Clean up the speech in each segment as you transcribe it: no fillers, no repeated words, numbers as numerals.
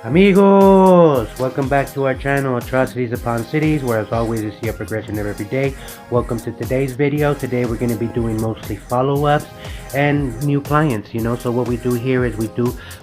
Amigos, welcome back to our channel, Atrocities Upon Cities, where as always you see a progression of every day. Welcome to today's video. Today we're going to be doing mostly follow-ups and new clients, so what we do here is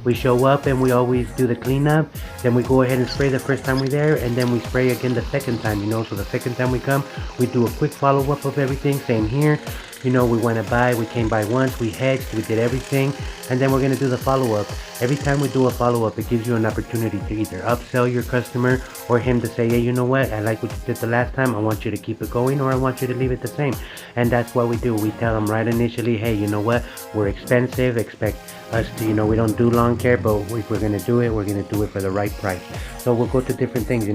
we show up and we always do the cleanup, then we go ahead and spray the first time we're there, and then we spray again the second time, so the second time we come, we do a quick follow-up of everything. Same here. We went by, we came by once, we hedged, we did everything, and then we're going to do the follow-up. Every time we do a follow-up, it gives you an opportunity to either upsell your customer or him to say, hey, you know what, I like what you did the last time, I want you to keep it going, or I want you to leave it the same. And that's what we do. We tell them right initially, hey, you know what, we're expensive, expect us to, we don't do lawn care, but if we're going to do it, we're going to do it for the right price. So we'll go to different things,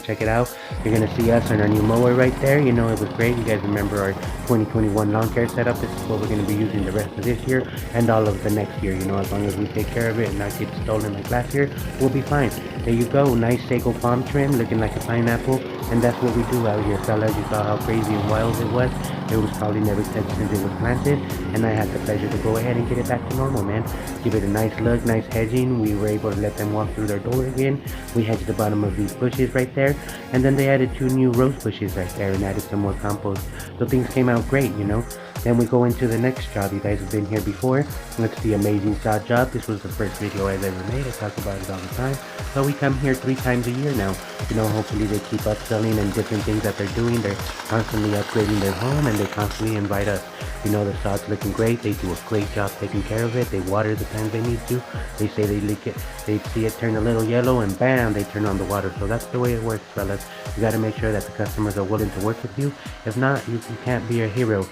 check it out. You're going to see us on our new mower right there. It was great. You guys remember our 2021 lawn care setup. This is what we're going to be using the rest of this year and all of the next year. As long as we take care of it and not get stolen like last year, we'll be fine. There you go. Nice sago palm trim looking like a pineapple. And that's what we do out here, fellas. You saw how crazy and wild it was. It was probably never touched since it was planted, and I had the pleasure to go ahead and get it back to normal, man. Give it a nice look, nice hedging. We were able to let them walk through their door again. We hedged the bottom of these bushes right there, and then they added 2 new rose bushes right there and added some more compost. So things came out great, Then we go into the next job. You guys have been here before. It's the amazing sod job. This was the first video I've ever made. I talk about it all the time. So we come here 3 times a year now. Hopefully they keep upselling and different things that they're doing. They're constantly upgrading their home and they constantly invite us. The sod's looking great. They do a great job taking care of it. They water the times they need to. They say they leak it. They see it turn a little yellow and bam, they turn on the water. So that's the way it works, fellas. You got to make sure that the customers are willing to work with you. If not, you can't be a hero,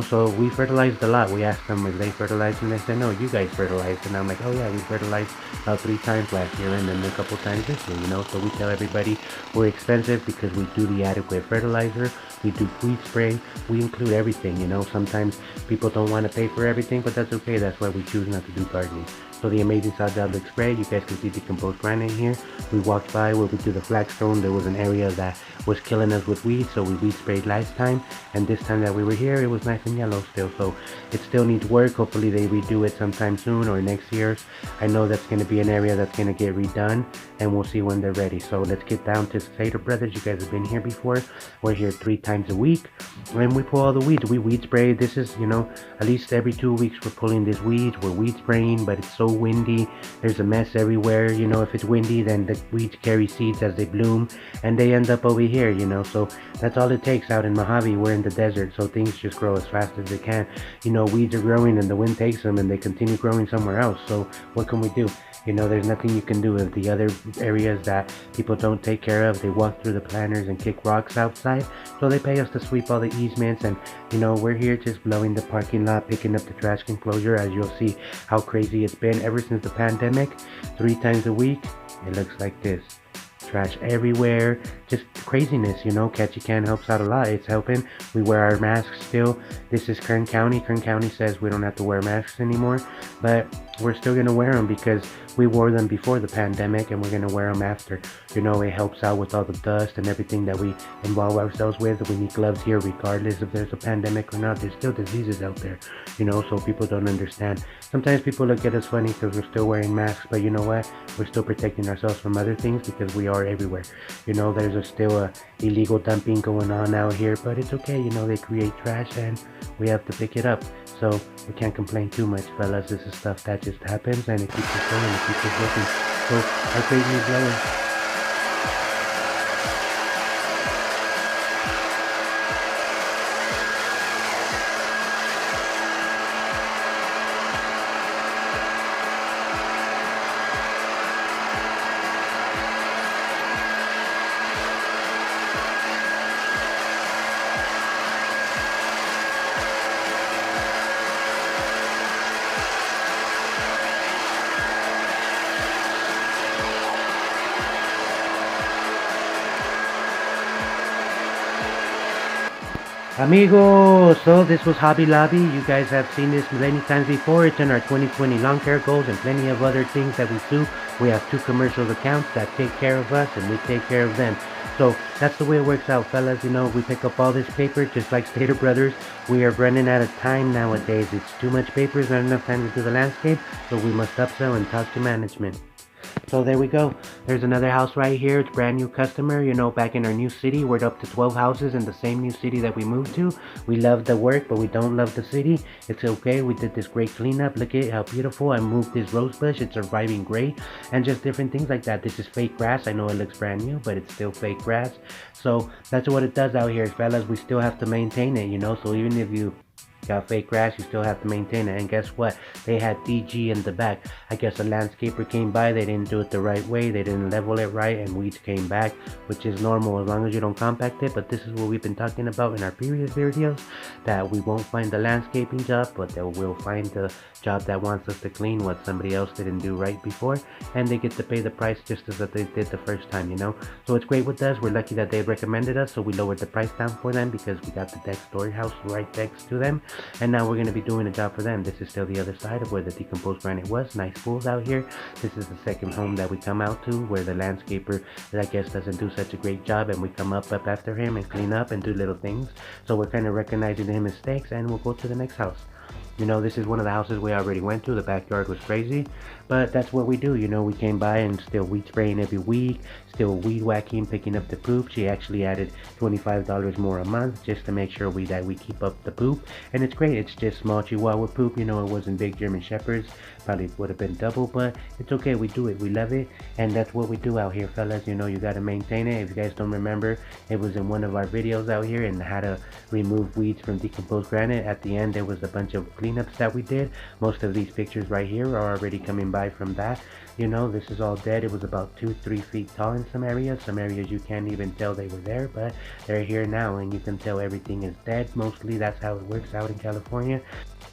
So we fertilized a lot. We asked them if they fertilized and they said, no, you guys fertilized. And I'm like, oh yeah, we fertilized about 3 times last year and then a couple times this year, So we tell everybody we're expensive because we do the adequate fertilizer. We do weed spray. We include everything, Sometimes people don't want to pay for everything, but that's okay. That's why we choose not to do gardening. So the amazing sod job looks great. You guys can see decomposed granite here. We walked by where we do the flagstone. There was an area that was killing us with weeds, so we weed sprayed last time. And this time that we were here, it was nice and yellow still. So it still needs work. Hopefully they redo it sometime soon or next year. I know that's going to be an area that's going to get redone, and we'll see when they're ready. So let's get down to Slater Brothers. You guys have been here before. We're here 3 times a week, and we pull all the weeds. We weed spray. This is, at least every 2 weeks we're pulling these weeds. We're weed spraying, but it's so windy. There's a mess everywhere. If it's windy, then the weeds carry seeds as they bloom and they end up over here, so that's all it takes. Out in Mojave, we're in the desert, so things just grow as fast as they can. Weeds are growing and the wind takes them and they continue growing somewhere else. So what can we do? There's nothing you can do. With the other areas that people don't take care of, they walk through the planters and kick rocks outside, so they pay us to sweep all the easements. And we're here just blowing the parking lot, picking up the trash enclosure. As you'll see how crazy it's been ever since the pandemic. 3 times a week, it looks like this. Trash everywhere, just craziness, Catchy Can helps out a lot. It's helping. We wear our masks still. This is Kern County. Kern County says we don't have to wear masks anymore, but we're still going to wear them because we wore them before the pandemic and we're going to wear them after. It helps out with all the dust and everything that we involve ourselves with. We need gloves here regardless if there's a pandemic or not. There's still diseases out there, so people don't understand. Sometimes people look at us funny because we're still wearing masks, but you know what? We're still protecting ourselves from other things because we are everywhere. There's still a illegal dumping going on out here, but it's okay. They create trash and we have to pick it up. So we can't complain too much, fellas. This is stuff that just happens and it keeps us going, it keeps us working. So our crazy is blowing. Amigos, so this was Hobby Lobby. You guys have seen this many times before. It's in our 2020 lawn care goals and plenty of other things that we do. We have 2 commercial accounts that take care of us and we take care of them. So that's the way it works out, fellas. We pick up all this paper just like Slater Brothers. We are running out of time nowadays. It's too much paper, not enough time to do the landscape, so we must upsell and talk to management. So there we go. There's another house right here. It's brand new customer. You know, back in our new city, we're up to 12 houses in the same new city that we moved to. We love the work, but we don't love the city. It's okay. We did this great cleanup. Look at how beautiful. I moved this rose bush. It's surviving great. And just different things like that. This is fake grass. I know it looks brand new, but it's still fake grass. So that's what it does out here, fellas. We still have to maintain it, you know. So even if you got fake grass, you still have to maintain it. And guess what? They had DG in the back. I guess a landscaper came by, they didn't do it the right way, they didn't level it right, and weeds came back, which is normal as long as you don't compact it. But this is what we've been talking about in our previous videos, that we won't find the landscaping job, but that we'll find the job that wants us to clean what somebody else didn't do right before, and they get to pay the price just as that they did the first time, you know. So it's great with us. We're lucky that they recommended us, so we lowered the price down for them because we got the next storage house right next to them. And now we're going to be doing a job for them. This is still the other side of where the decomposed granite was. Nice pools out here. This is the second home that we come out to where the landscaper, I guess, doesn't do such a great job, and we come up after him and clean up and do little things. So we're kind of recognizing his mistakes, and we'll go to the next house. You know, this is one of the houses we already went to. The backyard was crazy, but that's what we do. You know, we came by and still weed spraying every week, still weed whacking, picking up the poop. She actually added $25 more a month just to make sure that we keep up the poop. And it's great. It's just small Chihuahua poop. You know, it wasn't big German Shepherds. Probably would have been double, but it's okay. We do it. We love it. And that's what we do out here, fellas. You know, you got to maintain it. If you guys don't remember, it was in one of our videos out here and how to remove weeds from decomposed granite. At the end, there was a bunch of cleanups that we did. Most of these pictures right here are already coming by from that. You know, this is all dead. It was about 2-3 feet tall in some areas. Some areas you can't even tell they were there, but they're here now, and you can tell everything is dead. Mostly that's how it works out in California.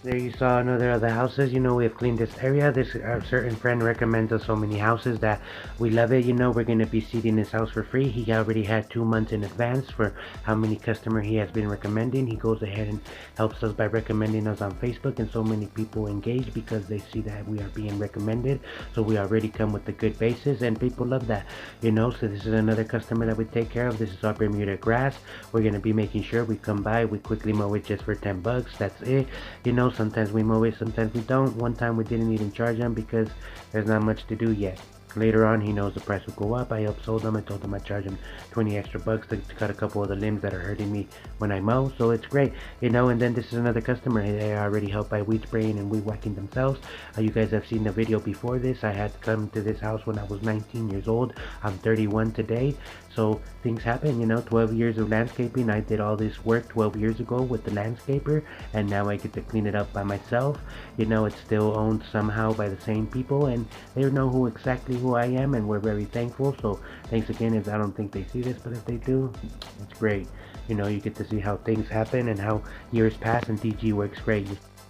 There you saw another of the houses. You know, we have cleaned this area. This certain friend recommends us so many houses that we love it. You know, we're going to be seeding this house for free. He already had 2 months in advance for how many customers he has been recommending. He goes ahead and helps us by recommending us on Facebook, and so many people engage because they see that we are being recommended. So we already come with a good basis, and people love that, you know. So this is another customer that we take care of. This is our Bermuda grass. We're going to be making sure we come by, we quickly mow it just for 10 bucks. That's it, you know. Sometimes we mow it, sometimes we don't. One time we didn't even charge him because there's not much to do yet. Later on, he knows the price will go up. I upsold him. I told him I'd charge him 20 extra bucks to cut a couple of the limbs that are hurting me when I mow. So it's great, you know. And then this is another customer. They already helped by weed spraying and weed whacking themselves. You guys have seen the video before this. I had come to this house when I was 19 years old. I'm 31 today. So things happen, you know. 12 years of landscaping. I did all this work 12 years ago with the landscaper, and now I get to clean it up by myself. You know, it's still owned somehow by the same people, and they know exactly who I am, and we're very thankful. So thanks again. If I don't think they see this, but if they do, it's great. You know, you get to see how things happen and how years pass, and DG works great.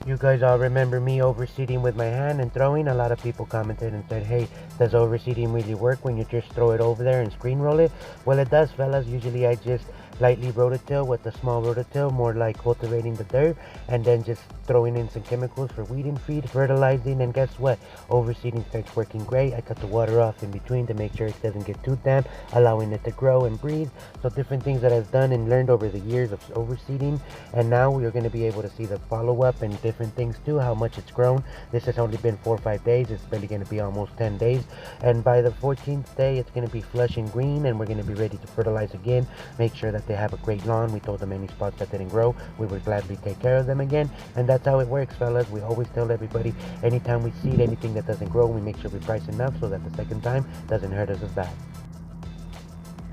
You guys all remember me overseeding with my hand and throwing. A lot of people commented and said, hey, does overseeding really work when you just throw it over there and screen roll it? Well, it does, fellas. Usually I just lightly rototill with the small rototill, more like cultivating the dirt, and then just throwing in some chemicals for weeding feed, fertilizing, and guess what? Overseeding starts working great. I cut the water off in between to make sure it doesn't get too damp, allowing it to grow and breathe. So different things that I've done and learned over the years of overseeding, and now we are going to be able to see the follow-up and different things too, how much it's grown. This has only been 4 or 5 days. It's really going to be almost 10 days, and by the 14th day it's going to be flush and green, and we're going to be ready to fertilize again, make sure that they have a great lawn. We told them any spots that didn't grow, we would gladly take care of them again, and that's how it works, fellas. We always tell everybody, anytime we seed anything that doesn't grow, we make sure we price enough so that the second time doesn't hurt us as bad.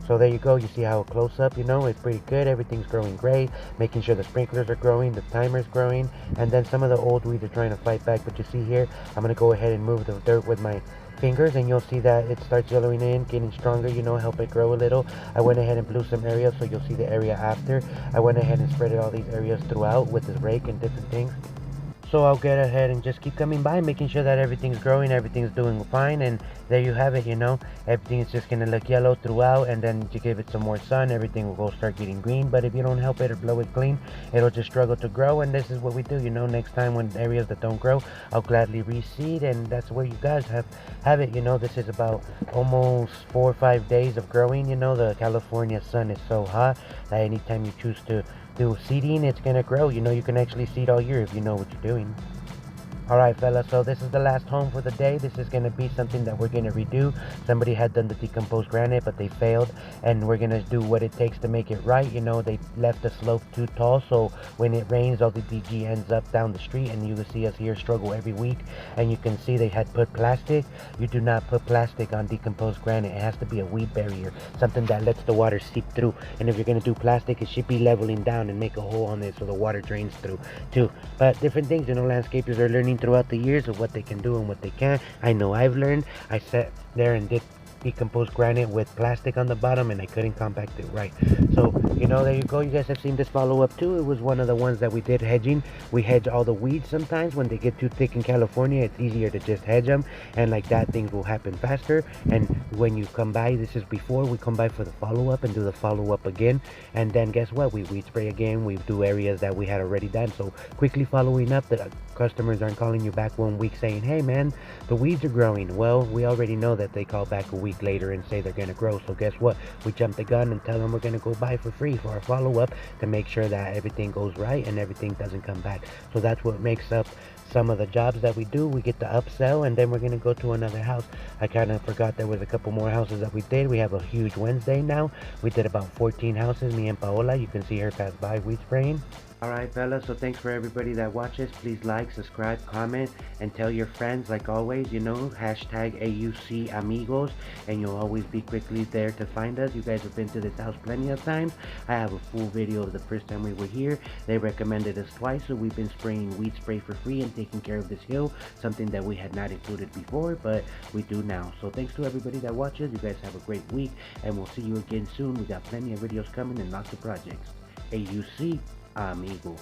So there you go. You see how close up, you know, it's pretty good. Everything's growing great, making sure the sprinklers are growing, the timer's growing, and then some of the old weeds are trying to fight back. But you see here, I'm going to go ahead and move the dirt with my fingers, and you'll see that it starts yellowing in, getting stronger, you know, help it grow a little. I went ahead and blew some areas, so you'll see the area after. I went ahead and spread all these areas throughout with this rake and different things. So I'll get ahead and just keep coming by, making sure that everything's growing, everything's doing fine, and there you have it, you know. Everything is just gonna look yellow throughout, and then you give it some more sun, everything will go start getting green. But if you don't help it or blow it clean, it'll just struggle to grow, and this is what we do, you know. Next time when areas that don't grow, I'll gladly reseed, and that's where you guys have it, you know. This is about almost 4 or 5 days of growing, you know. The California sun is so hot that anytime you choose to do seeding, it's gonna grow, you know. You can actually seed all year if you know what you're doing. Alright fellas, so this is the last home for the day. This is going to be something that we're going to redo. Somebody had done the decomposed granite, but they failed, and we're going to do what it takes to make it right. You know, they left the slope too tall, so when it rains, all the DG ends up down the street, and you can see us here struggle every week. And you can see they had put plastic. You do not put plastic on decomposed granite. It has to be a weed barrier, something that lets the water seep through. And if you're going to do plastic, it should be leveling down and make a hole on it so the water drains through too. But different things, you know, landscapers are learning throughout the years of what they can do and what they can't. I know I've learned. I sat there and did decomposed granite with plastic on the bottom, and I couldn't compact it right. So, you know, there you go. You guys have seen this follow-up too. It was one of the ones that we did hedging. We hedge all the weeds sometimes. When they get too thick in California, it's easier to just hedge them, and like that, things will happen faster. And when you come by, this is before we come by for the follow-up and do the follow-up again. And then guess what? We weed spray again. We do areas that we had already done. So quickly following up, the customers aren't calling you back 1 week saying, hey man, the weeds are growing. Well, we already know that they call back a week later and say they're going to grow. So guess what? We jump the gun and tell them we're going to go by for free for our follow-up to make sure that everything goes right and everything doesn't come back. So that's what makes up some of the jobs that we do. We get to upsell, and then we're going to go to another house. I kind of forgot there was a couple more houses that we did. We have a huge Wednesday now. We did about 14 houses, me and Paola. You can see her pass by weed spraying. Alright fellas, so thanks for everybody that watches. Please like, subscribe, comment, and tell your friends. Like always, you know, hashtag AUC Amigos, and you'll always be quickly there to find us. You guys have been to this house plenty of times. I have a full video of the first time we were here. They recommended us twice, so we've been spraying weed spray for free and taking care of this hill, something that we had not included before, but we do now. So thanks to everybody that watches. You guys have a great week, and we'll see you again soon. We got plenty of videos coming and lots of projects. AUC Amigos.